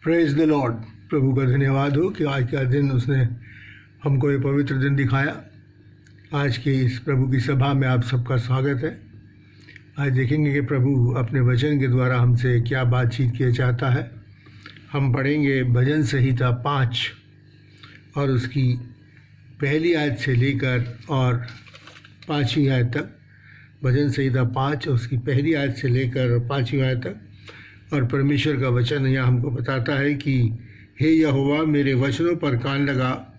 Praise the Lord. प्रभु का धन्यवाद हो कि आज का दिन उसने हमको ये पवित्र दिन दिखाया। आज की इस प्रभु की सभा में आप सबका स्वागत है। आज देखेंगे कि प्रभु अपने वचन के द्वारा हमसे क्या बातचीत किया चाहता है। हम पढ़ेंगे भजन संहिता 5 और उसकी पहली आयत से लेकर और 5वीं आयत तक। भजन संहिता 5 और उसकी पहली आयत से लेकर 5वीं आयत तक। और परमेश्वर का वचन यहाँ हमको बताता है कि हे यहोवा, मेरे वचनों पर कान लगा,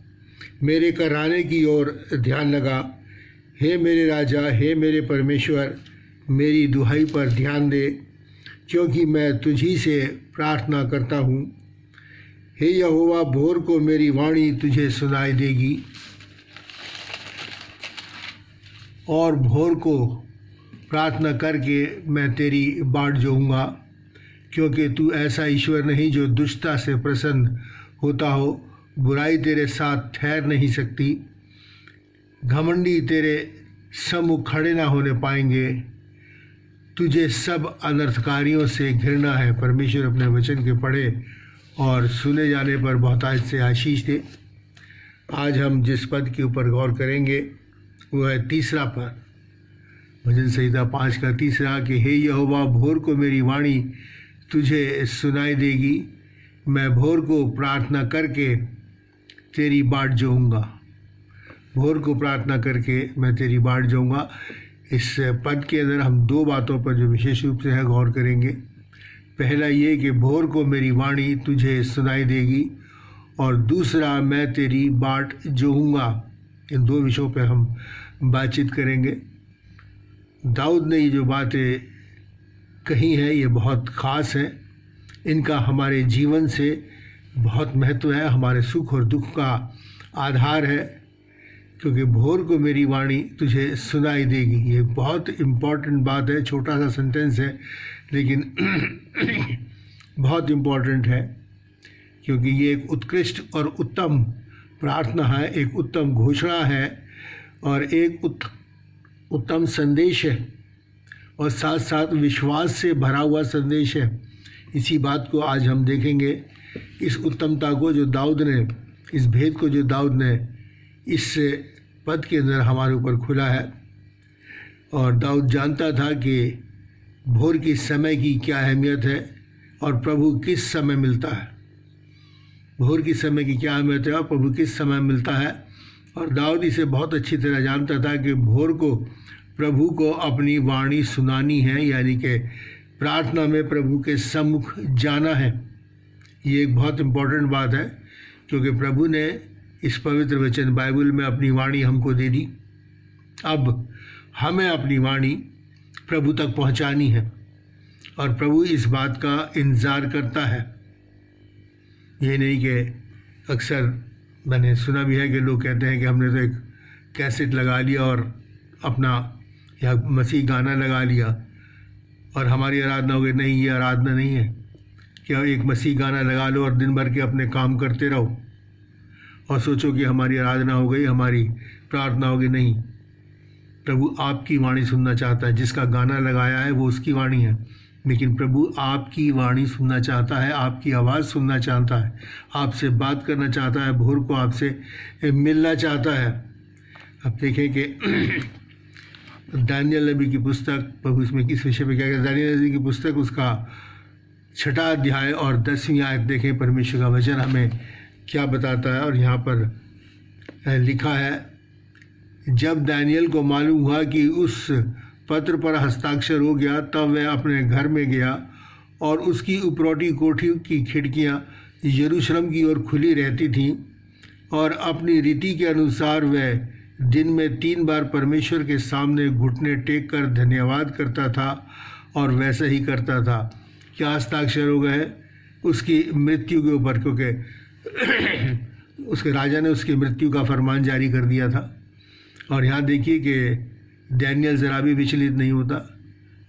मेरे कराने की ओर ध्यान लगा। हे मेरे राजा, हे मेरे परमेश्वर, मेरी दुहाई पर ध्यान दे, क्योंकि मैं तुझी से प्रार्थना करता हूँ। हे यहोवा, भोर को मेरी वाणी तुझे सुनाई देगी और भोर को प्रार्थना करके मैं तेरी बाट जोऊँगा, क्योंकि तू ऐसा ईश्वर नहीं जो दुष्टता से प्रसन्न होता हो। बुराई तेरे साथ ठहर नहीं सकती, घमंडी तेरे सम्मुख खड़े ना होने पाएंगे। तुझे सब अनर्थकारियों से घृणा है। परमेश्वर अपने वचन के पढ़े और सुने जाने पर बहुतायत से आशीष दे। आज हम जिस पद के ऊपर गौर करेंगे वो है तीसरा पद, भजन संहिता 5 का तीसरा, कि हे यहोवा, भोर को मेरी वाणी तुझे सुनाई देगी, मैं भोर को प्रार्थना करके तेरी बाट जोऊँगा। भोर को प्रार्थना करके मैं तेरी बाट जोऊँगा। इस पद के अंदर हम दो बातों पर जो विशेष रूप से है गौर करेंगे। पहला ये कि भोर को मेरी वाणी तुझे सुनाई देगी, और दूसरा मैं तेरी बाट जोऊँगा। इन दो विषयों पर हम बातचीत करेंगे। दाऊद ने ये जो बातें कही है ये बहुत ख़ास है। इनका हमारे जीवन से बहुत महत्व है, हमारे सुख और दुख का आधार है। क्योंकि भोर को मेरी वाणी तुझे सुनाई देगी, ये बहुत इम्पॉर्टेंट बात है। छोटा सा सेंटेंस है लेकिन बहुत इम्पॉर्टेंट है, क्योंकि ये एक उत्कृष्ट और उत्तम प्रार्थना है, एक उत्तम घोषणा है और एक उत्तम संदेश है, और साथ साथ विश्वास से भरा हुआ संदेश है। इसी बात को आज हम देखेंगे, इस उत्तमता को जो दाऊद ने, इस भेद को जो दाऊद ने इस पद के अंदर हमारे ऊपर खुला है। और दाऊद जानता था कि भोर की समय की क्या अहमियत है और प्रभु किस समय मिलता है। भोर की समय की क्या अहमियत है और प्रभु किस समय मिलता है। और दाऊद इसे बहुत अच्छी तरह जानता था कि भोर को प्रभु को अपनी वाणी सुनानी है, यानी कि प्रार्थना में प्रभु के सम्मुख जाना है। ये एक बहुत इम्पॉर्टेंट बात है, क्योंकि प्रभु ने इस पवित्र वचन बाइबल में अपनी वाणी हमको दे दी। अब हमें अपनी वाणी प्रभु तक पहुंचानी है, और प्रभु इस बात का इंतज़ार करता है। ये नहीं कि अक्सर मैंने सुना भी है कि लोग कहते हैं कि हमने तो एक कैसेट लगा लिया और अपना या मसीह गाना लगा लिया और हमारी आराधना हो गई। नहीं, ये आराधना नहीं है। क्या एक मसीह गाना लगा लो और दिन भर के अपने काम करते रहो और सोचो कि हमारी आराधना हो गई, हमारी प्रार्थना हो गई? नहीं, प्रभु आपकी वाणी सुनना चाहता है। जिसका गाना लगाया है वो उसकी वाणी है, लेकिन प्रभु आपकी वाणी सुनना चाहता है, आपकी आवाज़ सुनना चाहता है, आपसे बात करना चाहता है, भोर को आपसे मिलना चाहता है। अब देखें कि दानियल नबी की पुस्तक, प्रभु इसमें किस विषय पे क्या कहता है। दानियल नबी की पुस्तक उसका 6ठा अध्याय और 10वीं आयत देखें, परमेश्वर का वचन हमें क्या बताता है। और यहाँ पर लिखा है, जब दानियल को मालूम हुआ कि उस पत्र पर हस्ताक्षर हो गया, तब वह अपने घर में गया, और उसकी उपरौठी कोठी की खिड़कियाँ यरूशलेम की ओर खुली रहती थीं, और अपनी रीति के अनुसार वह दिन में 3 बार परमेश्वर के सामने घुटने टेक कर धन्यवाद करता था, और वैसा ही करता था। क्या हस्ताक्षर हो गए? उसकी मृत्यु के ऊपर, क्योंकि उसके राजा ने उसकी मृत्यु का फरमान जारी कर दिया था। और यहाँ देखिए कि दानियल ज़रा भी विचलित नहीं होता,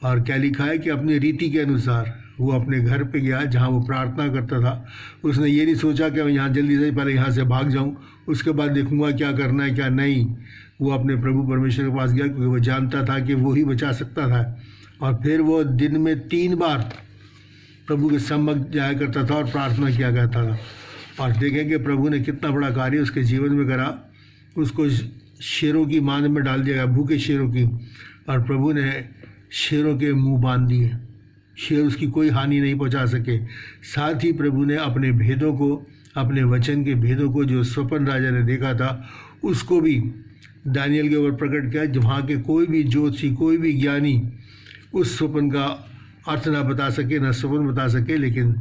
और क्या लिखा है कि अपनी रीति के अनुसार वो अपने घर पे गया जहाँ वो प्रार्थना करता था। उसने ये नहीं सोचा कि मैं यहाँ जल्दी से पहले यहाँ से भाग जाऊँ, उसके बाद देखूँगा क्या करना है क्या नहीं। वो अपने प्रभु परमेश्वर के पास गया, क्योंकि वो जानता था कि वो ही बचा सकता था। और फिर वो दिन में 3 बार प्रभु के सम्मुख जाया करता था और प्रार्थना किया करता था। और देखें कि प्रभु ने कितना बड़ा कार्य उसके जीवन में करा। उसको शेरों की मांद में डाल दिया गया, भूखे शेरों की, और प्रभु ने शेरों के मुंह बांध दिए। शेर उसकी कोई हानि नहीं पहुंचा सके। साथ ही प्रभु ने अपने भेदों को, अपने वचन के भेदों को, जो स्वप्न राजा ने देखा था, उसको भी दानियल के ऊपर प्रकट किया। वहाँ के कोई भी ज्योतिषी, कोई भी ज्ञानी उस स्वप्न का अर्थ ना बता सके, ना स्वप्न बता सके, लेकिन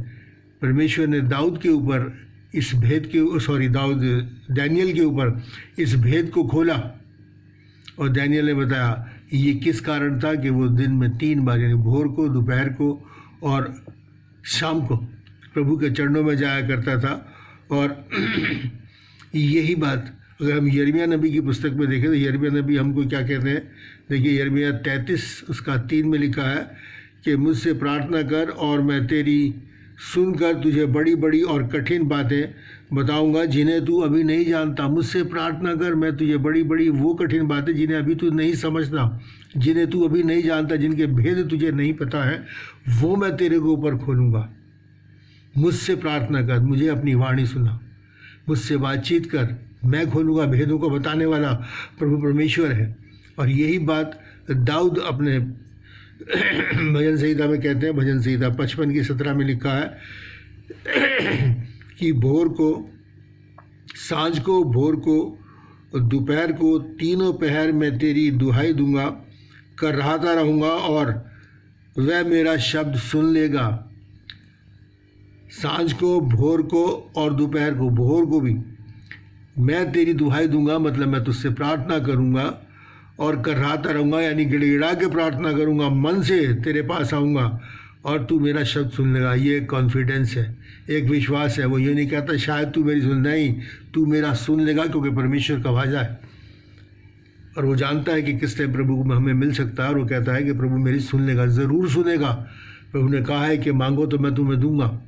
परमेश्वर ने दाऊद के ऊपर इस भेद के दानियल के ऊपर इस भेद को खोला। और दानियल ने बताया ये किस कारण था कि वो दिन में 3 बार, यानी भोर को, दोपहर को और शाम को प्रभु के चरणों में जाया करता था। और यही बात अगर हम यिर्मयाह नबी की पुस्तक में देखें तो यिर्मयाह नबी हमको क्या कहते हैं। देखिए यिर्मयाह 33 उसका 3 में लिखा है कि मुझसे प्रार्थना कर और मैं तेरी सुनकर तुझे बड़ी बड़ी और कठिन बातें बताऊंगा जिन्हें तू अभी नहीं जानता। मुझसे प्रार्थना कर, मैं तुझे बड़ी बड़ी वो कठिन बातें जिन्हें अभी तू नहीं समझता, जिन्हें तू अभी नहीं जानता, जिनके भेद तुझे नहीं पता है, वो मैं तेरे को ऊपर खोलूँगा। मुझसे प्रार्थना कर, मुझे अपनी वाणी सुना, मुझसे बातचीत कर, मैं खोलूँगा। भेदों को बताने वाला प्रभु परमेश्वर है। और यही बात दाऊद अपने भजन संहिता में कहते हैं। भजन संहिता 55 की 17 में लिखा है कि भोर को, सांझ को, भोर को, दोपहर को, तीनों पहर मैं तेरी दुहाई दूंगा, कर रहाता रहूँगा और वह मेरा शब्द सुन लेगा। सांझ को, भोर को और दोपहर को, भोर को भी मैं तेरी दुहाई दूंगा, मतलब मैं तुझसे प्रार्थना करूँगा और कर रहाता रहूँगा, यानी गिड़गिड़ा के प्रार्थना करूँगा, मन से तेरे पास आऊँगा और तू मेरा शब्द सुन लेगा। ये एक कॉन्फिडेंस है, एक विश्वास है। वो ये नहीं कहता शायद तू मेरी सुन, नहीं, तू मेरा सुन लेगा, क्योंकि परमेश्वर का वादा है। और वो जानता है कि किस टाइम प्रभु को हमें मिल सकता है, और वो कहता है कि प्रभु मेरी सुन लेगा, ज़रूर सुनेगा। प्रभु ने कहा है कि मांगो तो मैं तुम्हें दूंगा।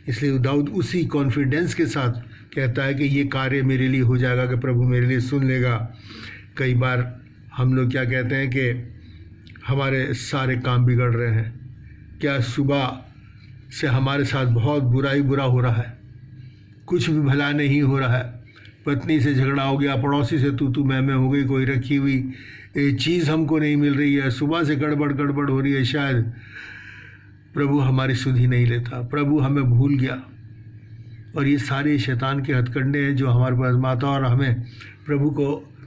इसलिए दाऊद उसी कॉन्फिडेंस के साथ कहता है कि ये कार्य मेरे लिए हो जाएगा, कि प्रभु मेरे लिए सुन लेगा। कई बार हम लोग क्या कहते हैं कि हमारे सारे काम बिगड़ रहे हैं, क्या सुबह से हमारे साथ बहुत बुरा हो रहा है, कुछ भी भला नहीं हो रहा है, पत्नी से झगड़ा हो गया, पड़ोसी से तू मैं हो गई, कोई रखी हुई चीज़ हमको नहीं मिल रही है, सुबह से गड़बड़ हो रही है। शायद प्रभु हमारी सुध ही नहीं लेता, प्रभु हमें भूल गया। और ये सारे शैतान के हथकंडे हैं जो हमारे पास माता, और हमें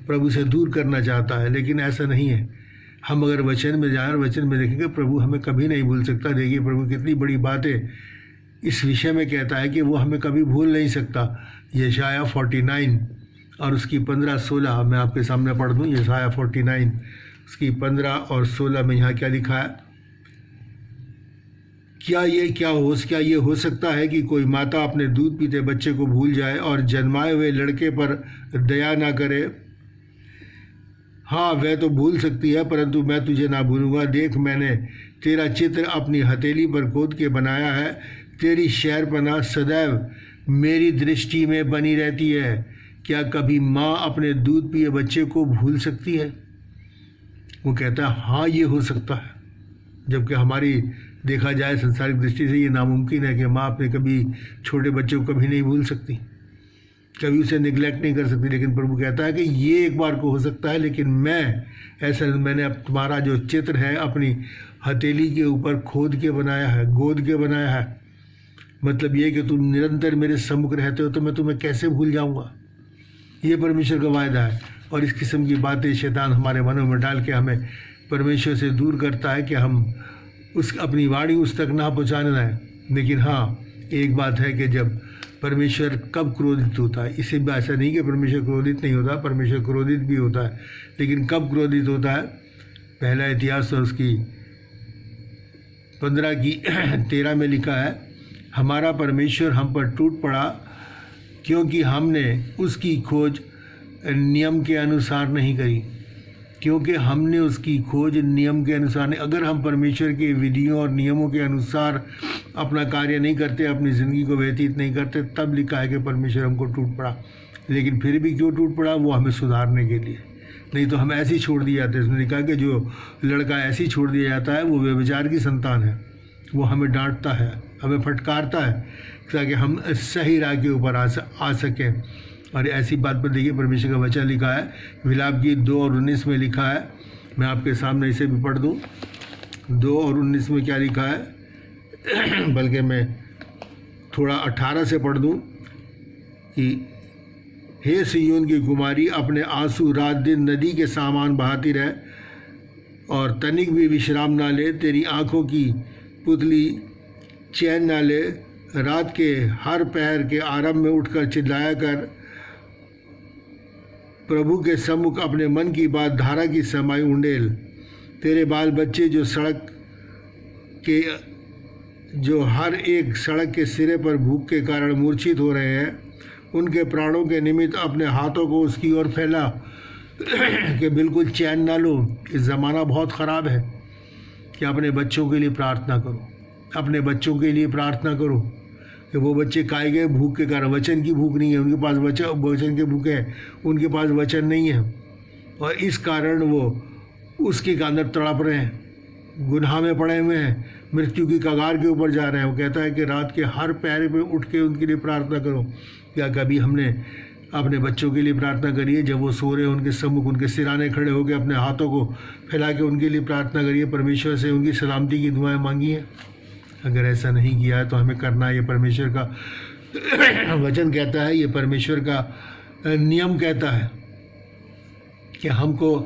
प्रभु से दूर करना चाहता है। लेकिन ऐसा नहीं है। हम अगर वचन में जाएं और वचन में देखेंगे, प्रभु हमें कभी नहीं भूल सकता। देखिए प्रभु कितनी बड़ी बातें इस विषय में कहता है कि वो हमें कभी भूल नहीं सकता। यशाया 49 और उसकी 15-16 मैं आपके सामने पढ़ दूँ। यशाया 49 उसकी 15 और 16 में यहाँ क्या लिखा है। क्या ये हो सकता है कि कोई माता अपने दूध पीते बच्चे को भूल जाए और जन्माए हुए लड़के पर दया ना करे। हाँ, वह तो भूल सकती है, परंतु मैं तुझे ना भूलूंगा। देख, मैंने तेरा चित्र अपनी हथेली पर खोद के बनाया है। तेरी शहरपनाह सदैव मेरी दृष्टि में बनी रहती है। क्या कभी माँ अपने दूध पिए बच्चे को भूल सकती है? वो कहता है हाँ, ये हो सकता है। जबकि हमारी देखा जाए संसारिक दृष्टि से ये नामुमकिन है कि माँ अपने कभी छोटे बच्चे को कभी नहीं भूल सकती, कभी उसे निगलेक्ट नहीं कर सकती। लेकिन प्रभु कहता है कि ये एक बार को हो सकता है, लेकिन मैंने अब तुम्हारा जो चित्र है अपनी हथेली के ऊपर खोद के बनाया है, गोद के बनाया है। मतलब ये कि तुम निरंतर मेरे सम्मुख रहते हो, तो मैं तुम्हें कैसे भूल जाऊँगा। ये परमेश्वर का वायदा है। और इस किस्म की बातें शैतान हमारे मनों में डाल के हमें परमेश्वर से दूर करता है कि हम अपनी वाणी उस तक ना पहुँचाना है। लेकिन हाँ, एक बात है कि जब परमेश्वर कब क्रोधित होता है, इसे भी ऐसा नहीं कि परमेश्वर क्रोधित नहीं होता, परमेश्वर क्रोधित भी होता है। लेकिन कब क्रोधित होता है? पहला इतिहास और उसकी 15 की 13 में लिखा है, हमारा परमेश्वर हम पर टूट पड़ा क्योंकि हमने उसकी खोज नियम के अनुसार नहीं करी। क्योंकि हमने उसकी खोज नियम के अनुसार नहीं। अगर हम परमेश्वर के विधियों और नियमों के अनुसार अपना कार्य नहीं करते, अपनी ज़िंदगी को व्यतीत नहीं करते, तब लिखा है कि परमेश्वर हमको टूट पड़ा। लेकिन फिर भी क्यों टूट पड़ा? वो हमें सुधारने के लिए। नहीं तो हम ऐसे ही छोड़ दिए जाते हैं। इसमें लिखा कि जो लड़का ऐसे ही छोड़ दिया जाता है वो व्यभिचार की संतान है। वो हमें डांटता है, हमें फटकारता है ताकि हम सही राह के ऊपर आ सकें। और ऐसी बात पर देखिए परमेश्वर का वचन लिखा है, विलाप गीत 2 और 19 में लिखा है। मैं आपके सामने इसे भी पढ़ दूँ। 2 और 19 में क्या लिखा है बल्कि मैं थोड़ा 18 से पढ़ दूँ कि हे सिय्योन की कुमारी, अपने आंसू रात दिन नदी के सामान बहाती रहे और तनिक भी विश्राम ना ले। तेरी आँखों की पुतली चैन ना ले। रात के हर पहर के आरंभ में उठकर चिल्लाया कर, प्रभु के सम्मुख अपने मन की बात धारा की समाई उंडेल। तेरे बाल बच्चे जो हर एक सड़क के सिरे पर भूख के कारण मूर्छित हो रहे हैं, उनके प्राणों के निमित्त अपने हाथों को उसकी ओर फैला कि बिल्कुल चैन ना लो। इस ज़माना बहुत ख़राब है कि अपने बच्चों के लिए प्रार्थना करो, अपने बच्चों के लिए प्रार्थना करो कि वो बच्चे खाए गए भूख के कारण। वचन की भूख नहीं है उनके पास, वचन के भूखे हैं, उनके पास वचन नहीं है और इस कारण वो उसके अंदर तड़प रहे हैं, गुनाह में पड़े हुए हैं, मृत्यु की कगार के ऊपर जा रहे हैं। वो कहता है कि रात के हर पैर पे उठ के उनके लिए प्रार्थना करो। क्या कभी हमने अपने बच्चों के लिए प्रार्थना करिए? जब वो सो रहे हैं उनके सम्मुख उनके सिराने खड़े होकर अपने हाथों को फैला के उनके लिए प्रार्थना करिए, परमेश्वर से उनकी सलामती की दुआएं मांगी हैं। अगर ऐसा नहीं किया है तो हमें करना है। ये परमेश्वर का वचन कहता है, ये परमेश्वर का नियम कहता है कि हमको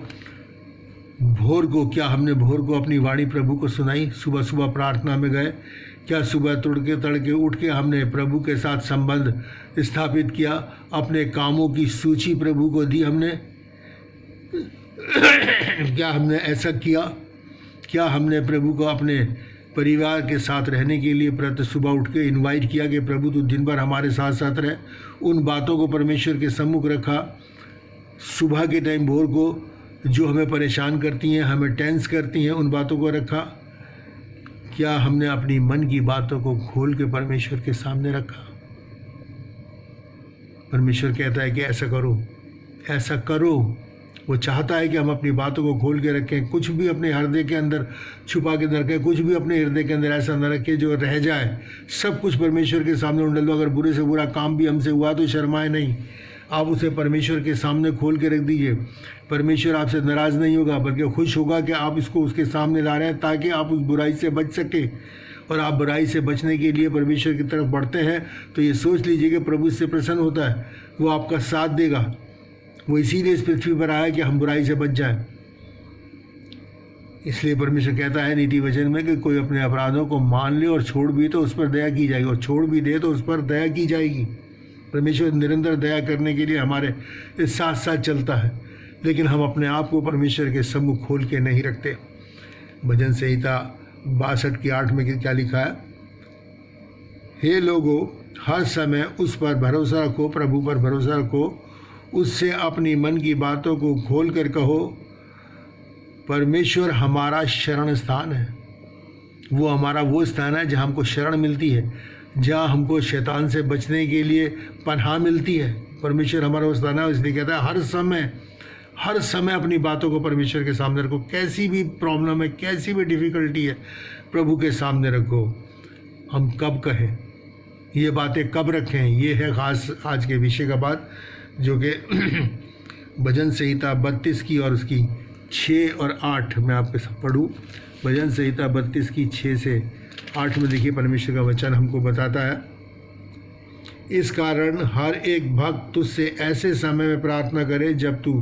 भोर को, क्या हमने भोर को अपनी वाणी प्रभु को सुनाई? सुबह सुबह प्रार्थना में गए? क्या सुबह तड़के उठ के हमने प्रभु के साथ संबंध स्थापित किया? अपने कामों की सूची प्रभु को दी हमने? क्या हमने ऐसा किया? क्या हमने प्रभु को अपने परिवार के साथ रहने के लिए प्रति सुबह उठ के इन्वाइट किया कि प्रभु तू दिन भर हमारे साथ साथ रहे? उन बातों को परमेश्वर के सम्मुख रखा। सुबह के टाइम भोर को जो हमें परेशान करती हैं, हमें टेंस करती हैं, उन बातों को रखा। क्या हमने अपनी मन की बातों को खोल के परमेश्वर के सामने रखा? परमेश्वर कहता है कि ऐसा करो, ऐसा करो। वो चाहता है कि हम अपनी बातों को खोल के रखें, कुछ भी अपने हृदय के अंदर छुपा के न रखें, कुछ भी अपने हृदय के अंदर ऐसा न रखें जो रह जाए। सब कुछ परमेश्वर के सामने उंडेल दो। अगर बुरे से बुरा काम भी हमसे हुआ तो शर्माए नहीं, आप उसे परमेश्वर के सामने खोल के रख दीजिए। परमेश्वर आपसे नाराज़ नहीं होगा, बल्कि खुश होगा कि आप इसको उसके सामने ला रहे हैं ताकि आप उस बुराई से बच सके। और आप बुराई से बचने के लिए परमेश्वर की तरफ बढ़ते हैं तो ये सोच लीजिए कि प्रभु इससे प्रसन्न होता है, वो आपका साथ देगा। वो इसीलिए इस पृथ्वी पर आया कि हम बुराई से बच जाएं। इसलिए परमेश्वर कहता है नीति वचन में कि कोई अपने अपराधों को मान ले और छोड़ भी तो उस पर दया की जाएगी, और छोड़ भी दे तो उस पर दया की जाएगी। परमेश्वर निरंतर दया करने के लिए हमारे साथ साथ चलता है, लेकिन हम अपने आप को परमेश्वर के सम्मुख खोल के नहीं रखते। भजन संहिता 62 की 8 में क्या लिखा है? हे लोगों, हर समय उस पर भरोसा रखो, प्रभु पर भरोसा रखो, उससे अपनी मन की बातों को खोल कर कहो, परमेश्वर हमारा शरण स्थान है। वो हमारा वो स्थान है जहाँ हमको शरण मिलती है, जहाँ हमको शैतान से बचने के लिए पनाह मिलती है। परमेश्वर हमारा वो स्थान है। इसलिए कहता है हर समय अपनी बातों को परमेश्वर के सामने रखो। कैसी भी प्रॉब्लम है, कैसी भी डिफ़िकल्टी है, प्रभु के सामने रखो। हम कब कहें ये बातें, कब रखें, ये है ख़ास आज के विषय का बात, जो कि भजन संहिता 32 की और उसकी 6 और 8 मैं आपके साथ पढ़ूँ। भजन संहिता 32 की 6 से 8 में देखिए परमेश्वर का वचन हमको बताता है, इस कारण हर एक भक्त तुझसे ऐसे समय में प्रार्थना करे जब तू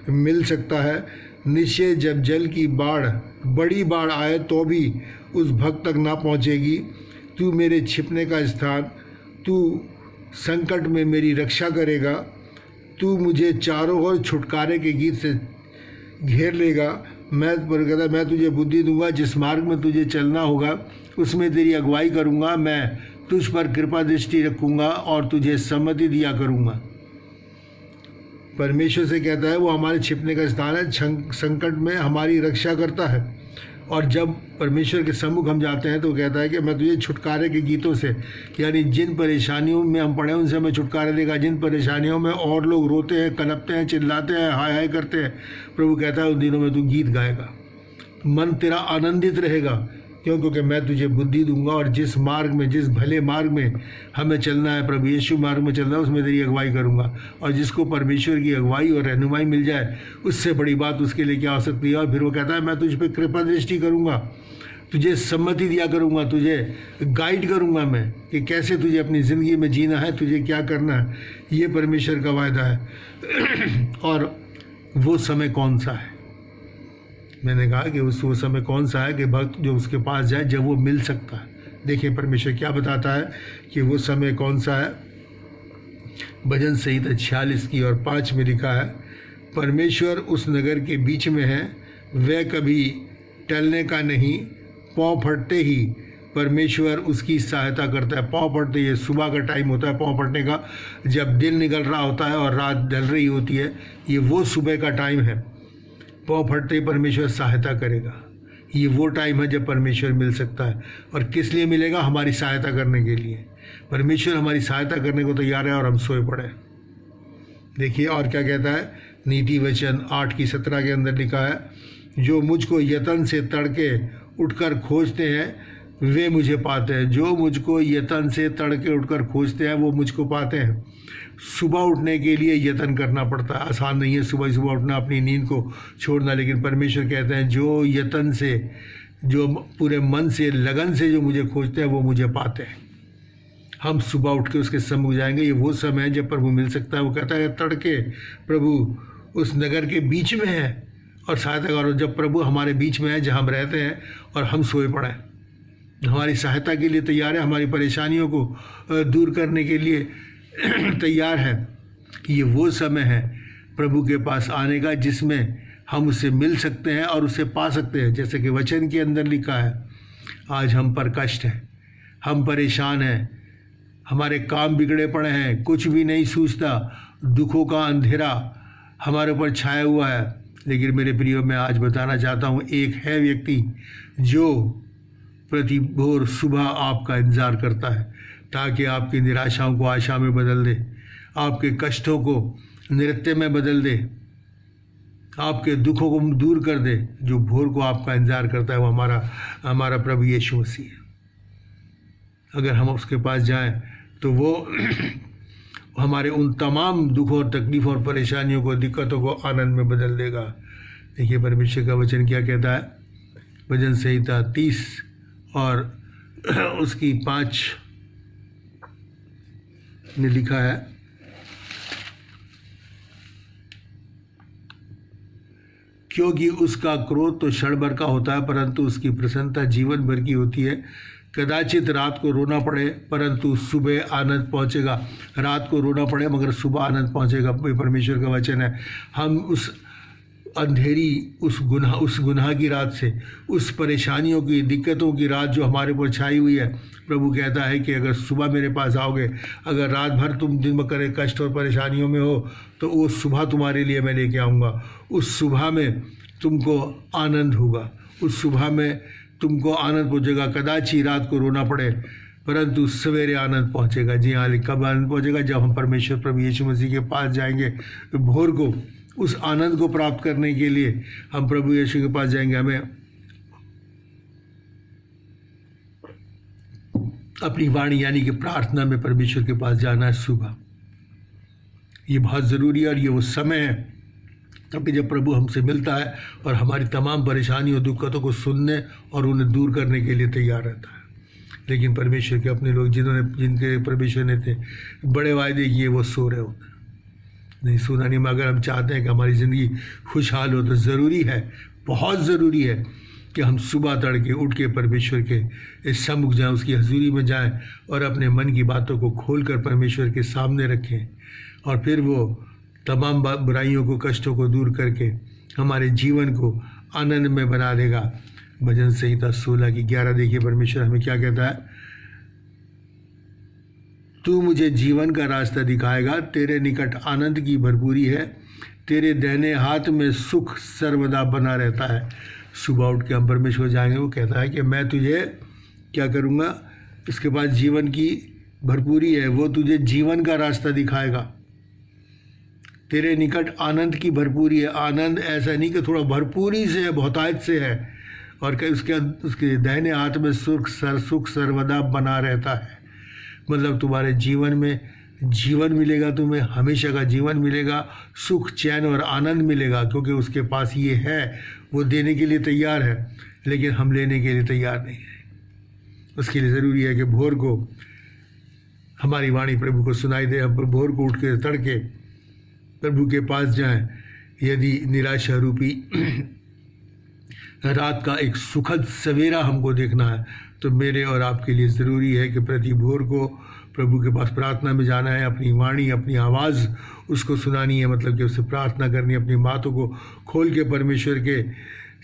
मिल सकता है। निश्चय जब जल की बाढ़, बड़ी बाढ़ आए तो भी उस भक्त तक ना पहुँचेगी। तू मेरे छिपने का स्थान, तू संकट में मेरी रक्षा करेगा। तू मुझे चारों ओर छुटकारे के गीत से घेर लेगा। मैं तुझे बुद्धि दूंगा, जिस मार्ग में तुझे चलना होगा उसमें तेरी अगुवाई करूंगा। मैं तुझ पर कृपा दृष्टि रखूंगा और तुझे सम्मति दिया करूंगा। परमेश्वर से कहता है वो हमारे छिपने का स्थान है, संकट में हमारी रक्षा करता है। और जब परमेश्वर के सम्मुख हम जाते हैं तो कहता है कि मैं तुझे छुटकारे के गीतों से, यानी जिन परेशानियों में हम पड़े उनसे हमें छुटकारा देगा। जिन परेशानियों में और लोग रोते हैं, कलपते हैं, चिल्लाते हैं, हाय हाय करते हैं, प्रभु कहता है उन दिनों में तू गीत गाएगा, मन तेरा आनंदित रहेगा। क्यों? क्योंकि मैं तुझे बुद्धि दूंगा और जिस मार्ग में, जिस भले मार्ग में हमें चलना है, प्रभु यीशु मार्ग में चलना है, उसमें तेरी अगुवाई करूंगा। और जिसको परमेश्वर की अगुवाई और रहनुमाई मिल जाए, उससे बड़ी बात उसके लिए क्या हो सकती है। और फिर वो कहता है मैं तुझ पर कृपा दृष्टि करूँगा, तुझे सम्मति दिया करूँगा, तुझे गाइड करूँगा मैं कि कैसे तुझे अपनी ज़िंदगी में जीना है, तुझे क्या करना है। ये परमेश्वर का वायदा है। और वो समय कौन सा है? मैंने कहा कि वो समय कौन सा है कि भक्त जो उसके पास जाए जब वो मिल सकता है। देखिए परमेश्वर क्या बताता है कि वो समय कौन सा है। भजन संहिता 46 की और 5 में लिखा है, परमेश्वर उस नगर के बीच में है, वह कभी टलने का नहीं, पाँव फटते ही परमेश्वर उसकी सहायता करता है। पाँव फटते, ये सुबह का टाइम होता है पाँव फटने का, जब दिन निकल रहा होता है और रात ढल रही होती है, ये वो सुबह का टाइम है। पाँव फटते ही परमेश्वर सहायता करेगा। ये वो टाइम है जब परमेश्वर मिल सकता है। और किस लिए मिलेगा? हमारी सहायता करने के लिए। परमेश्वर हमारी सहायता करने को तैयार है और हम सोए पड़े। देखिए और क्या कहता है, नीति वचन 8 की 17 के अंदर लिखा है, जो मुझको यतन से तड़के उठकर खोजते हैं वे मुझे पाते हैं। जो मुझको यतन से तड़के उठकर खोजते हैं वो मुझको पाते हैं। सुबह उठने के लिए यतन करना पड़ता है, आसान नहीं है सुबह सुबह उठना, अपनी नींद को छोड़ना। लेकिन परमेश्वर कहते हैं जो यतन से, जो पूरे मन से, लगन से जो मुझे खोजते हैं वो मुझे पाते हैं। हम सुबह उठ के उसके सम्मुख जाएंगे। ये वो समय है जब प्रभु मिल सकता है। वो कहता है तड़के प्रभु उस नगर के बीच में है और सहायता करो। जब प्रभु हमारे बीच में है, जहाँ हम रहते हैं और हम सोए पड़े हैं, हमारी सहायता के लिए तैयार है, हमारी परेशानियों को दूर करने के लिए तैयार है। ये वो समय है प्रभु के पास आने का जिसमें हम उससे मिल सकते हैं और उसे पा सकते हैं। जैसे कि वचन के अंदर लिखा है, आज हम पर कष्ट है, हम परेशान हैं, हमारे काम बिगड़े पड़े हैं, कुछ भी नहीं सूझता, दुखों का अंधेरा हमारे ऊपर छाया हुआ है। लेकिन मेरे प्रियो, मैं आज बताना चाहता हूँ, एक है व्यक्ति जो प्रति भोर सुबह आपका इंतज़ार करता है ताकि आपकी निराशाओं को आशा में बदल दे, आपके कष्टों को नृत्य में बदल दे, आपके दुखों को दूर कर दे। जो भोर को आपका इंतज़ार करता है वो हमारा प्रभु यीशु मसीह है। अगर हम उसके पास जाएं तो वो हमारे उन तमाम दुखों और तकलीफ़ों और परेशानियों को, दिक्कतों को आनंद में बदल देगा। देखिए परमेश्वर का वचन क्या कहता है। भजन संहिता 30 और उसकी 5 में लिखा है, क्योंकि उसका क्रोध तो क्षण भर का होता है परंतु उसकी प्रसन्नता जीवन भर की होती है। कदाचित रात को रोना पड़े परंतु सुबह आनंद पहुंचेगा। रात को रोना पड़े मगर सुबह आनंद पहुंचेगा। परमेश्वर का वचन है। हम उस अंधेरी, उस गुनाह की रात से, उस परेशानियों की, दिक्कतों की रात जो हमारे ऊपर छाई हुई है, प्रभु कहता है कि अगर सुबह मेरे पास आओगे, अगर रात भर तुम दिन में करे कष्ट और परेशानियों में हो, तो वो सुबह तुम्हारे लिए मैं लेके आऊँगा। उस सुबह में तुमको आनंद होगा, उस सुबह में तुमको आनंद पहुँचेगा। कदाची रात को रोना पड़े परंतु सवेरे आनंद पहुँचेगा। जी हाँ, कब आनंद पहुँचेगा? जब हम परमेश्वर प्रभु यीशु मसीह के पास जाएंगे भोर को। उस आनंद को प्राप्त करने के लिए हम प्रभु यीशु के पास जाएंगे। हमें अपनी वाणी यानी कि प्रार्थना में परमेश्वर के पास जाना है सुबह। ये बहुत ज़रूरी है और ये वो समय है क्योंकि जब प्रभु हमसे मिलता है और हमारी तमाम परेशानियों, दिक्कतों को सुनने और उन्हें दूर करने के लिए तैयार रहता है। लेकिन परमेश्वर के अपने लोग जिनके परमेश्वर ने थे बड़े वायदे किए, वो सो रहे होते हैं, नहीं सुना नहीं। मगर हम चाहते हैं कि हमारी ज़िंदगी खुशहाल हो, तो ज़रूरी है, बहुत ज़रूरी है कि हम सुबह तड़के उठ के परमेश्वर के इस सम्मुख जाएं, उसकी हजूरी में जाएं और अपने मन की बातों को खोलकर परमेश्वर के सामने रखें। और फिर वो तमाम बुराइयों को, कष्टों को दूर करके हमारे जीवन को आनंद में बना देगा। भजन संहिता 16 की 11 देखिए परमेश्वर हमें क्या कहता है। तू मुझे जीवन का रास्ता दिखाएगा, तेरे निकट आनंद की भरपूरी है, तेरे दाहिने हाथ में सुख सर्वदा बना रहता है। सुबह उठ के हम परमेश्वर जाएंगे, वो कहता है कि मैं तुझे क्या करूँगा, इसके बाद जीवन की भरपूरी है, वो तुझे जीवन का रास्ता दिखाएगा। तेरे निकट आनंद की भरपूरी है। आनंद ऐसा नहीं कि थोड़ा भरपूरी से है, बहुतायत से है। और उसके दाहिने हाथ में सुख सर्वदा बना रहता है। मतलब तुम्हारे जीवन में जीवन मिलेगा, तुम्हें हमेशा का जीवन मिलेगा, सुख चैन और आनंद मिलेगा, क्योंकि उसके पास ये है, वो देने के लिए तैयार है, लेकिन हम लेने के लिए तैयार नहीं है। उसके लिए ज़रूरी है कि भोर को हमारी वाणी प्रभु को सुनाई दे, हम भोर को उठ के तड़के प्रभु के पास जाएं। यदि निराशा रूपी रात का एक सुखद सवेरा हमको देखना है, तो मेरे और आपके लिए ज़रूरी है कि प्रति भोर को प्रभु के पास प्रार्थना में जाना है, अपनी वाणी, अपनी आवाज़ उसको सुनानी है, मतलब कि उससे प्रार्थना करनी है, अपनी बातों को खोल के परमेश्वर के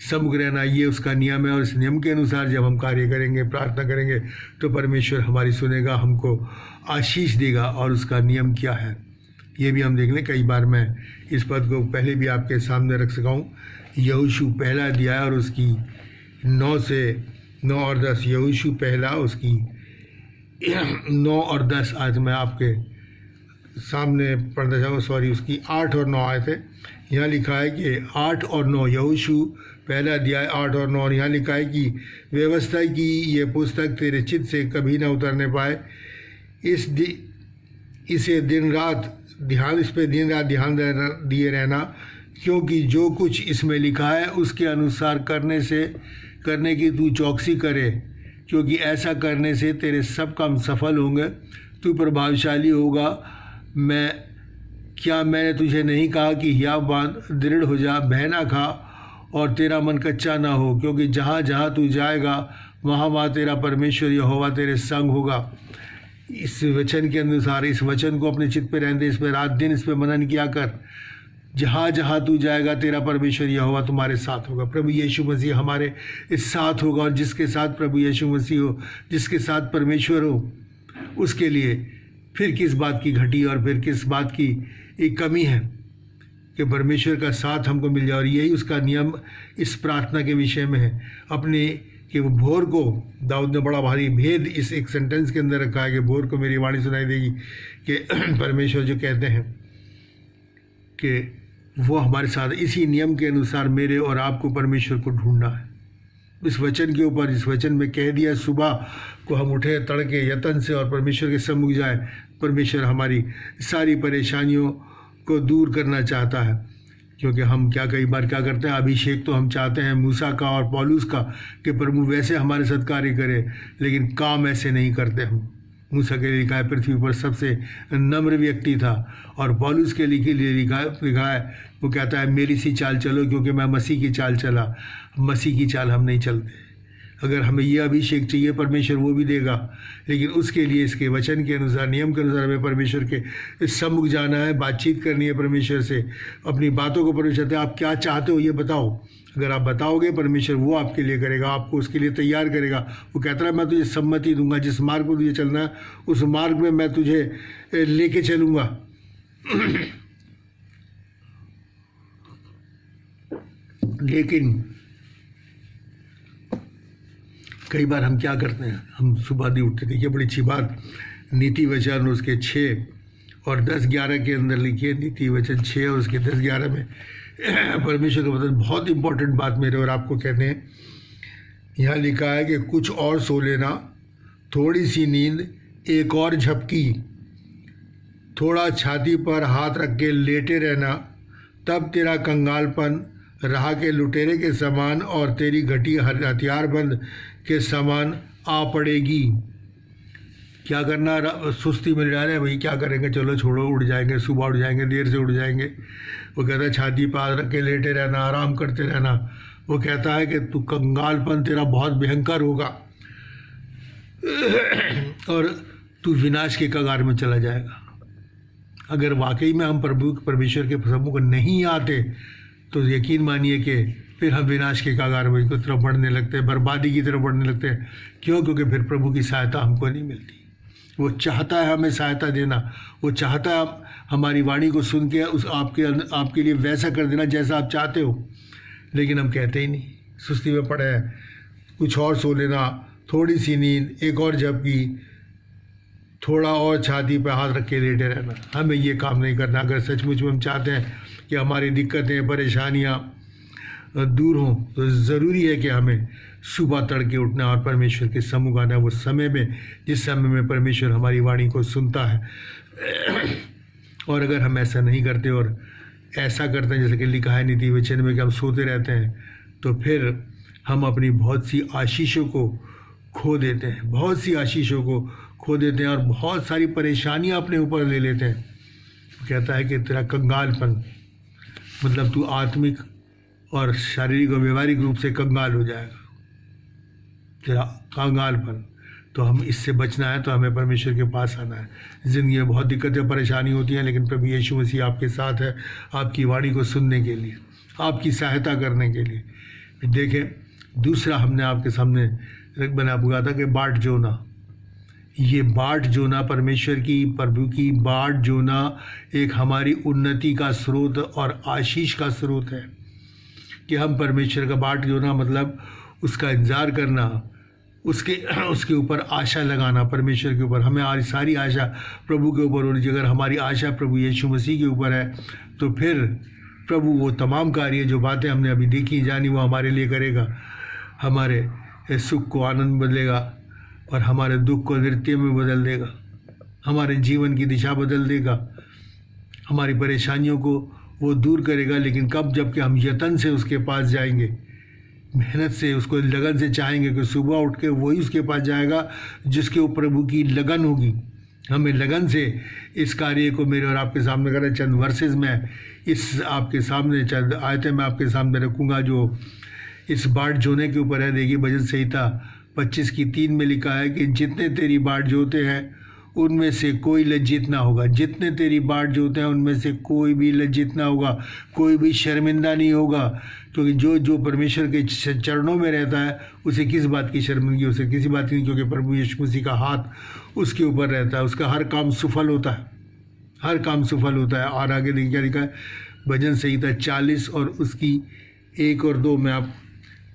सम्मुख रहना, ये उसका नियम है। और इस नियम के अनुसार जब हम कार्य करेंगे, प्रार्थना करेंगे, तो परमेश्वर हमारी सुनेगा, हमको आशीष देगा। और उसका नियम क्या है ये भी हम देख लें। कई बार मैं इस पद को पहले भी आपके सामने रख सका हूँ। यहोशू पहला अध्याय और उसकी 9 और 10, यहोशू पहला उसकी 9 और 10 आज मैं आपके सामने पढ़ना चाहूँगा। सॉरी, उसकी 8 और 9 आए थे। यहाँ लिखा है कि 8 और 9, यहोशू पहला अध्याय 8 और 9, और यहाँ लिखा है कि व्यवस्था की ये पुस्तक तेरे चित्त से कभी ना उतरने पाए, इसे दिन रात ध्यान दिए रहना, क्योंकि जो कुछ इसमें लिखा है उसके अनुसार करने की तू चौकसी करे, क्योंकि ऐसा करने से तेरे सब काम सफल होंगे, तू प्रभावशाली होगा। मैंने तुझे नहीं कहा कि हिया बांध, दृढ़ हो जा, बह ना खा और तेरा मन कच्चा ना हो, क्योंकि जहाँ जहाँ तू जाएगा वहाँ तेरा परमेश्वर यहोवा तेरे संग होगा। इस वचन के अनुसार इस वचन को अपने चित्त पे रहने दे, इस पर रात दिन इस पर मनन किया कर। जहाँ जहाँ तू जाएगा तेरा परमेश्वर यहोवा तुम्हारे साथ होगा। प्रभु यीशु मसीह हमारे इस साथ होगा, और जिसके साथ प्रभु यीशु मसीह हो, जिसके साथ परमेश्वर हो, उसके लिए फिर किस बात की घटी और फिर किस बात की एक कमी है कि परमेश्वर का साथ हमको मिल जाए। और यही उसका नियम इस प्रार्थना के विषय में है अपने, कि वो भोर को, दाऊद ने बड़ा भारी भेद इस एक सेंटेंस के अंदर रखा है कि भोर को मेरी वाणी सुनाई देगी, कि परमेश्वर जो कहते हैं कि वो हमारे साथ, इसी नियम के अनुसार मेरे और आपको परमेश्वर को ढूंढना है। इस वचन के ऊपर, इस वचन में कह दिया सुबह को हम उठे तड़के यतन से और परमेश्वर के सम्मुख जाए। परमेश्वर हमारी सारी परेशानियों को दूर करना चाहता है, क्योंकि हम कई बार क्या करते हैं, अभिषेक तो हम चाहते हैं मूसा का और पौलुस का कि प्रभु वैसे हमारे साथ कार्य करे, लेकिन काम ऐसे नहीं करते हम। मूसा के लिए लिखा है पृथ्वी पर सबसे नम्र व्यक्ति था, और पौलुस के लिए लिखा है, वो कहता है मेरी सी चाल चलो, क्योंकि मैं मसीह की चाल चला। मसीह की चाल हम नहीं चलते। अगर हमें ये अभिषेक चाहिए, परमेश्वर वो भी देगा, लेकिन उसके लिए इसके वचन के अनुसार, नियम के अनुसार हमें परमेश्वर के सम्मुख जाना है, बातचीत करनी है परमेश्वर से, अपनी बातों को परमेश्वर से आप क्या चाहते हो ये बताओ। अगर आप बताओगे, परमेश्वर वो आपके लिए करेगा, आपको उसके लिए तैयार करेगा। वो कहता है मैं तुझे सम्मति दूंगा, जिस मार्ग पर तुझे चलना है उस मार्ग में मैं तुझे लेके चलूँगा। लेकिन कई बार हम क्या करते हैं, हम सुबह नहीं उठते। देखिए बड़ी अच्छी बात, नीति वचन उसके 6 और 10-11 के अंदर लिखिए, नीति वचन 6 और उसके 10-11 में परमेश्वर का मतलब बहुत इंपॉर्टेंट बात मेरे और आपको कहते हैं। यहाँ लिखा है कि कुछ और सो लेना, थोड़ी सी नींद, एक और झपकी, थोड़ा छाती पर हाथ रख के लेटे रहना, तब तेरा कंगालपन राह के लुटेरे के समान और तेरी घटी हथियारबंद के समान आ पड़ेगी। क्या करना, सुस्ती में डाले भाई क्या करेंगे, चलो छोड़ो, उड़ जाएंगे, सुबह उठ जाएंगे, देर से उठ जाएंगे। वो कहता है छाती पर रख के लेटे रहना, आराम करते रहना। वो कहता है कि तू कंगालपन तेरा बहुत भयंकर होगा और तू विनाश के कगार में चला जाएगा। अगर वाकई में हम परमेश्वर के सम्मुख नहीं आते तो यकीन मानिए कि फिर हम विनाश के कगार में की तरफ बढ़ने लगते हैं, बर्बादी की तरफ बढ़ने लगते हैं। क्यों? क्योंकि फिर प्रभु की सहायता हमको नहीं मिलती। वो चाहता है हमें सहायता देना, वो चाहता है हमारी वाणी को सुन के उस आपके लिए वैसा कर देना जैसा आप चाहते हो, लेकिन हम कहते ही नहीं, सुस्ती में पड़े हैं। कुछ और सो लेना, थोड़ी सी नींद, एक और झपकी, थोड़ा और छाती पर हाथ रख के लेटे रहना। हमें ये काम नहीं करना। अगर सचमुच में हम चाहते हैं कि हमारी दिक्कतें, परेशानियाँ दूर हों, तो ज़रूरी है कि हमें सुबह तड़के उठना और परमेश्वर के सम्मुख आना, वो समय में जिस समय में परमेश्वर हमारी वाणी को सुनता है। और अगर हम ऐसा नहीं करते और ऐसा करते हैं जैसे कि लिखा है नीति वचन में कि हम सोते रहते हैं, तो फिर हम अपनी बहुत सी आशीषों को खो देते हैं, बहुत सी आशीषों को खो देते हैं और बहुत सारी परेशानियां अपने ऊपर ले लेते हैं। कहता है कि तेरा कंगालपन, मतलब तू आत्मिक और शारीरिक और व्यवहारिक रूप से कंगाल हो जाएगा, तेरा कंगालपन। तो हम इससे बचना है, तो हमें परमेश्वर के पास आना है। ज़िंदगी में बहुत दिक्कतें परेशानी होती हैं, लेकिन प्रभु यीशु मसीह आपके साथ है, आपकी वाणी को सुनने के लिए, आपकी सहायता करने के लिए। देखें, दूसरा हमने आपके सामने बना हुआ था कि बाट जोना। ये बाट जोना परमेश्वर की, प्रभु की बाट जोना एक हमारी उन्नति का स्रोत और आशीष का स्रोत है। कि हम परमेश्वर का बाट जोना मतलब उसका इंतज़ार करना, उसके ऊपर आशा लगाना, परमेश्वर के ऊपर। हमें सारी आशा प्रभु के ऊपर होनी चाहिए। अगर हमारी आशा प्रभु यीशु मसीह के ऊपर है, तो फिर प्रभु वो तमाम कार्य, जो बातें हमने अभी देखी जानी, वो हमारे लिए करेगा। हमारे सुख को आनंद बदलेगा और हमारे दुख को नृत्य में बदल देगा, हमारे जीवन की दिशा बदल देगा, हमारी परेशानियों को वो दूर करेगा। लेकिन कब? जबकि हम यतन से उसके पास जाएंगे, मेहनत से, उसको लगन से चाहेंगे कि सुबह उठ के वही उसके पास जाएगा जिसके ऊपर प्रभु की लगन होगी। हमें लगन से इस कार्य को मेरे और आपके सामने करें। चंद वर्सेस में इस आपके सामने, चंद आयतें मैं आपके सामने रखूँगा जो इस बाट जोने के ऊपर है। देखिए, भजन संहिता 25:3 में लिखा है कि जितने तेरी बाट जोते हैं उनमें से कोई लज्जित ना होगा। जितने तेरी बाट जोते हैं उनमें से कोई भी लज्जित ना होगा, कोई भी शर्मिंदा नहीं होगा। क्योंकि जो परमेश्वर के चरणों में रहता है उसे किस बात की शर्मिंदगी, उसे किसी बात की नहीं, क्योंकि प्रभु यीशु मसीह का हाथ उसके ऊपर रहता है। उसका हर काम सफल होता है, हर काम सफल होता है। और आगे देखिए क्या लिखा है, भजन संहिता 40 और उसकी 1 और 2 में आप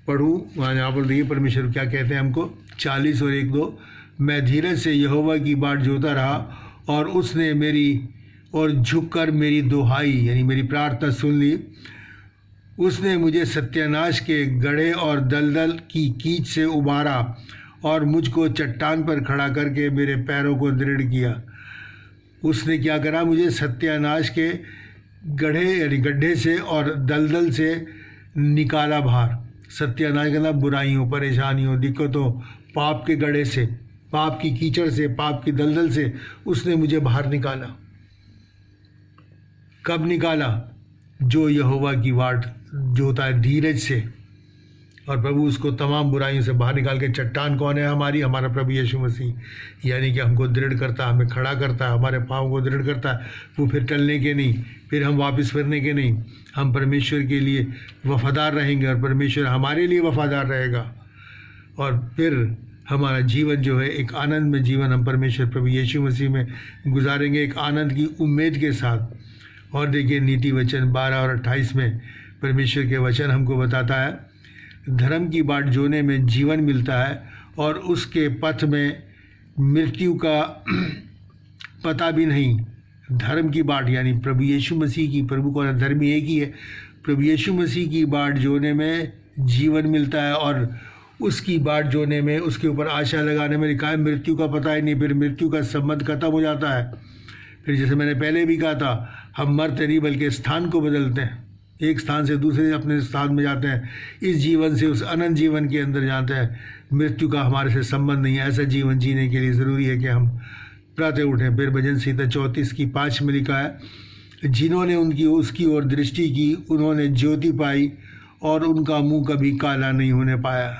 पढ़ूँ। यहाँ पर देखिए परमेश्वर क्या कहते हैं हमको, 40 और 1-2। मैं धीरज से यहोवा की बाट जोता रहा और उसने मेरी और झुककर मेरी दुहाई यानी मेरी प्रार्थना सुन ली। उसने मुझे सत्यानाश के गड्ढे और दलदल की कीच से उबारा और मुझको चट्टान पर खड़ा करके मेरे पैरों को दृढ़ किया। उसने क्या करा? मुझे सत्यानाश के गड्ढे से और दलदल से निकाला बाहर। सत्यानाश के मतलब बुराइयों, परेशानियों, दिक्कतों, पाप के गड्ढे से, पाप की कीचड़ से, पाप की दलदल से उसने मुझे बाहर निकाला। कब निकाला? जो यहोवा की बाट जोता है धीरज से, और प्रभु उसको तमाम बुराइयों से बाहर निकाल के। चट्टान कौन है? हमारा प्रभु यीशु मसीह, यानी कि हमको दृढ़ करता है, हमें खड़ा करता है, हमारे पाँव को दृढ़ करता है। वो फिर टलने के नहीं, फिर हम वापस फिरने के नहीं। हम परमेश्वर के लिए वफादार रहेंगे और परमेश्वर हमारे लिए वफादार रहेगा। और फिर हमारा जीवन जो है एक आनंद में जीवन हम परमेश्वर प्रभु यीशु मसीह में गुजारेंगे, एक आनंद की उम्मीद के साथ। और देखिए नीति वचन 12 और 28 में परमेश्वर के वचन हमको बताता है, धर्म की बाट जोने में जीवन मिलता है और उसके पथ में मृत्यु का पता भी नहीं। धर्म की बाट यानी प्रभु यीशु मसीह की, प्रभु को धर्मी एक ही है, प्रभु यीशु मसीह की बाट जोने में जीवन मिलता है और उसकी बाट जोने में, उसके ऊपर आशा लगाने में लिखा है मृत्यु का पता ही नहीं। फिर मृत्यु का संबंध खत्म हो जाता है। फिर जैसे मैंने पहले भी कहा था, हम मरते नहीं बल्कि स्थान को बदलते हैं, एक स्थान से दूसरे अपने स्थान में जाते हैं, इस जीवन से उस अनंत जीवन के अंदर जाते हैं। मृत्यु का हमारे से संबंध नहीं है। ऐसा जीवन जीने के लिए ज़रूरी है कि हम प्रातः उठें। फिर भजन संहिता 34:5 में लिखा है, जिन्होंने उसकी ओर दृष्टि की उन्होंने ज्योति पाई और उनका मुँह कभी काला नहीं होने पाया।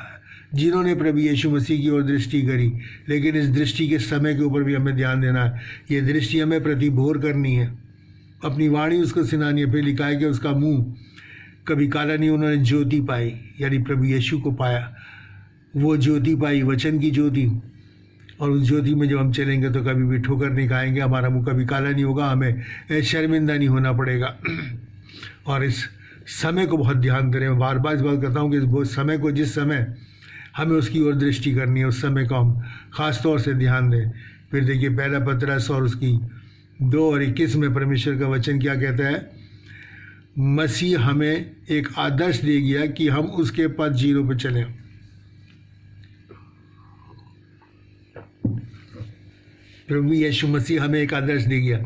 जिन्होंने प्रभु यीशु मसीह की ओर दृष्टि करी, लेकिन इस दृष्टि के समय के ऊपर भी हमें ध्यान देना है। ये दृष्टि हमें प्रतिभोर करनी है, अपनी वाणी उसको सुनानी है। फिर लिखा है कि उसका मुंह कभी काला नहीं, उन्होंने ज्योति पाई यानी प्रभु यीशु को पाया। वो ज्योति पाई, वचन की ज्योति, और उस ज्योति में जब हम चलेंगे तो कभी भी ठोकर नहीं खाएंगे, हमारा मुंह कभी काला नहीं होगा, हमें शर्मिंदा नहीं होना पड़ेगा। और इस समय को बहुत ध्यान करें। मैं बार बार इस बात करता हूँ कि इस समय को, जिस समय हमें उसकी ओर दृष्टि करनी है, उस समय को हम ख़ास तौर से ध्यान दें। फिर देखिए पहला पतरस और उसकी 2 और 21 में परमेश्वर का वचन क्या कहता है, मसीह हमें एक आदर्श दे गया कि हम उसके पद जीरो पर चलें। प्रभु यीशु मसीह हमें एक आदर्श दे गया।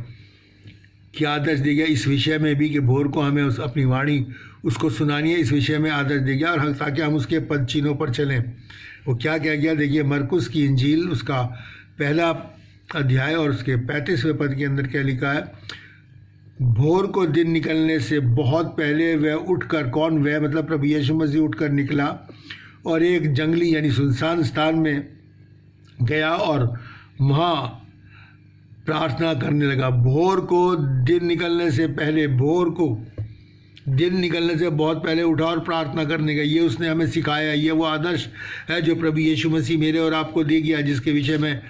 क्या आदर्श दे गया? इस विषय में भी कि भोर को हमें अपनी वाणी उसको सुनानी है, इस विषय में आदर्श दे गया, और ताकि हम उसके पद चिन्हों पर चलें। वो क्या कह गया? देखिए, मरकुस की इंजील उसका 1 अध्याय और उसके 35वें पद के अंदर क्या लिखा है? भोर को दिन निकलने से बहुत पहले वह उठकर, कौन वह? मतलब प्रभु यीशु मसीह उठकर निकला और एक जंगली यानी सुनसान स्थान में गया और वहाँ प्रार्थना करने लगा। भोर को दिन निकलने से पहले, भोर को दिन निकलने से बहुत पहले उठा और प्रार्थना करने का, ये उसने हमें सिखाया। ये वो आदर्श है जो प्रभु यीशु मसीह मेरे और आपको दे गया, जिसके विषय में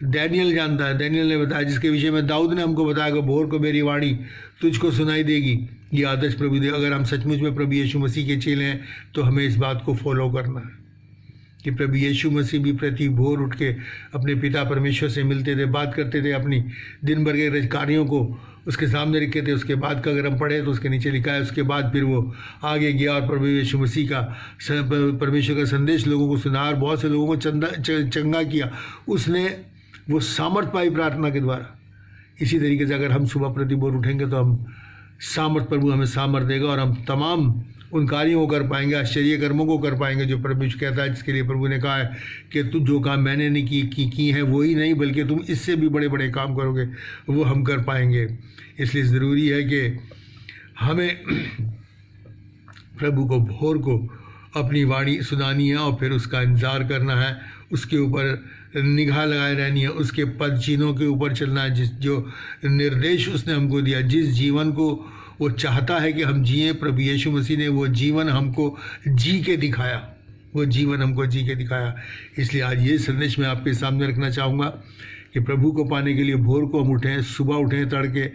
डैनियल जानता है। डैनियल ने बताया, जिसके विषय में दाऊद ने हमको बताया कि भोर को मेरी वाणी तुझको सुनाई देगी। ये आदर्श प्रभु दे। अगर हम सचमुच में प्रभु यीशु मसीह के चेले हैं तो हमें इस बात को फॉलो करना है कि प्रभु यीशु मसीह भी प्रति भोर उठ के अपने पिता परमेश्वर से मिलते थे, बात करते थे, अपनी दिन भर के कार्यों को उसके सामने रखे थे। उसके बाद का अगर हम पढ़े तो उसके नीचे लिखा है, उसके बाद फिर वो आगे गया और प्रभु यीशु मसीह का, परमेश्वर का संदेश लोगों को सुना और बहुत से लोगों को चंगा किया। उसने वो सामर्थ पाई प्रार्थना के द्वारा। इसी तरीके से अगर हम सुबह प्रति भोर उठेंगे तो हम सामर्थ, प्रभु हमें सामर्थ देगा और हम तमाम उन कार्यों को कर पाएंगे, आश्चर्य कर्मों को कर पाएंगे जो परमेश्वर कहता है, जिसके लिए प्रभु ने कहा है कि तू जो काम मैंने नहीं की है वो ही नहीं, बल्कि तुम इससे भी बड़े बड़े काम करोगे, वो हम कर पाएंगे। इसलिए ज़रूरी है कि हमें प्रभु को भोर को अपनी वाणी सुनानी है और फिर उसका इंतज़ार करना है, उसके ऊपर निगाह लगाए रहनी है, उसके पद चिन्हों के ऊपर चलना है, जो निर्देश उसने हमको दिया, जिस जीवन को वो चाहता है कि हम जिए। प्रभु यीशु मसीह ने वो जीवन हमको जी के दिखाया, वो जीवन हमको जी के दिखाया। इसलिए आज ये संदेश मैं आपके सामने रखना चाहूँगा कि प्रभु को पाने के लिए भोर को हम उठें, सुबह उठें तड़के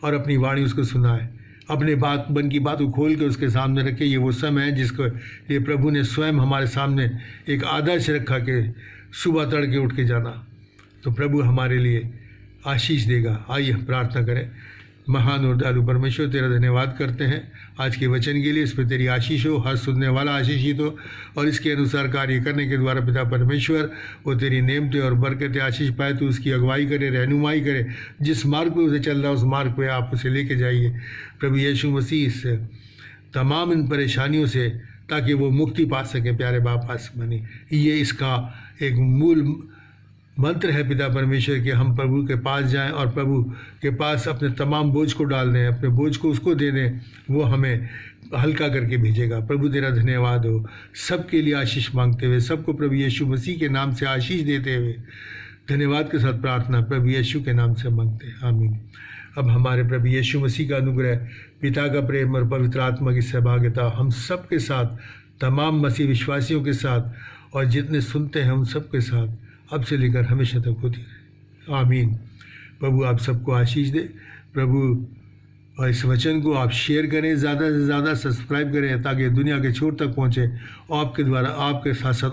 और अपनी वाणी उसको सुनाएं, अपने मन की बात को खोल के उसके सामने रखें। ये वो समय है जिसको ये प्रभु ने स्वयं हमारे सामने एक आदर्श रखा कि सुबह तड़के उठ के जाना। तो प्रभु हमारे लिए आशीष देगा। आइए प्रार्थना करें। महान और दयालु परमेश्वर, तेरा धन्यवाद करते हैं आज के वचन के लिए। इस पर तेरी आशीष हो, हर सुनने वाला आशीषित हो और इसके अनुसार कार्य करने के द्वारा पिता परमेश्वर वो तेरी नेमतें और बरकतें आशीष पाए। तो उसकी अगुवाई करे, रहनुमाई करे, जिस मार्ग पे उसे चल रहा है उस मार्ग पे आप उसे लेके जाइए प्रभु यीशु मसीह, इस तमाम इन परेशानियों से, ताकि वो मुक्ति पा सके। प्यारे बाप आसमानी, ये इसका एक मूल मंत्र है पिता परमेश्वर कि हम प्रभु के पास जाएं और प्रभु के पास अपने तमाम बोझ को डाल दें, अपने बोझ को उसको दे दें, वो हमें हल्का करके भेजेगा। प्रभु तेरा धन्यवाद हो। सबके लिए आशीष मांगते हुए, सबको प्रभु यीशु मसीह के नाम से आशीष देते हुए धन्यवाद के साथ प्रार्थना प्रभु यीशु के नाम से मांगते हैं, आमीन। अब हमारे प्रभु यीशु मसीह का अनुग्रह, पिता का प्रेम और पवित्र आत्मा की सहभागिता हम सब के साथ, तमाम मसीह विश्वासियों के साथ और जितने सुनते हैं उन सब के साथ अब से लेकर हमेशा तक होती रहे, आमीन। प्रभु आप सबको आशीष दे। प्रभु और इस वचन को आप शेयर करें, ज़्यादा से ज़्यादा सब्सक्राइब करें ताकि दुनिया के छोर तक पहुँचे। आपके द्वारा आपके साथ साथ